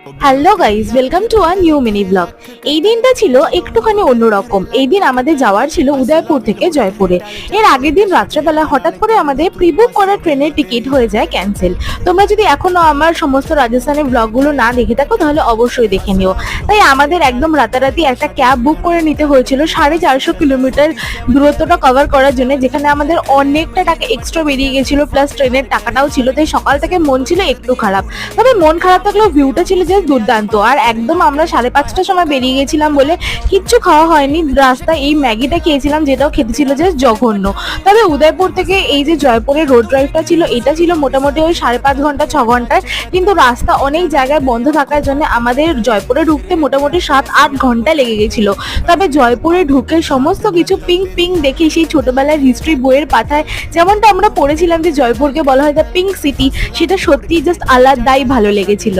Hello guys, welcome to a new mini blog. এই দিনটা ছিল একটুখানি অন্যরকম। এই দিন আমাদের যাওয়ার ছিল উদয়পুর থেকে জয়পুরে। এর আগের দিন রাত্রেবেলা হঠাৎ করে আমাদের প্রি বুক করা ট্রেনের টিকিট হয়ে যায় ক্যান্সেল। তোমরা যদি এখনো আমার সমস্ত রাজস্থানের ব্লগগুলো না দেখে থাকো তাহলে অবশ্যই দেখে নিও। তাই আমাদের একদম রাতারাতি একটা ক্যাব বুক করে নিতে হয়েছিল 450 কিলোমিটার দূরত্বটা কভার করার জন্য, যেখানে আমাদের অনেকটা টাকা এক্সট্রা বেরিয়ে গেছিলো, প্লাস ট্রেনের টাকাটাও ছিল। তাই সকাল থেকে মন ছিল একটু খারাপ, তবে মন খারাপ থাকলেও ভিউটা ছিল জাস্ট দুর্দান্ত। আর একদম আমরা 5:30টার সময় বেরিয়ে গেছিলাম বলে কিচ্ছু খাওয়া হয়নি, রাস্তায় এই ম্যাগিটা খেয়েছিলাম, যেটাও খেতে ছিল জাস্ট জঘন্য। তবে উদয়পুর থেকে এই যে জয়পুরের রোড ড্রাইভটা ছিল, এটা ছিল মোটামুটি ওই 5.5 ঘন্টা 6 ঘন্টার, কিন্তু রাস্তা অনেক জায়গায় বন্ধ থাকার জন্য আমাদের জয়পুরে ঢুকতে মোটামুটি 7-8 ঘন্টা লেগে গেছিল। তবে জয়পুরে ঢুকে সমস্ত কিছু পিঙ্ক পিঙ্ক দেখে, সেই ছোটবেলার হিস্ট্রি বইয়ের পাতায় যেমনটা আমরা পড়েছিলাম যে জয়পুরকে বলা হয় দ্য পিঙ্ক সিটি, সেটা সত্যি জাস্ট আলাদাই ভালো লেগেছিল।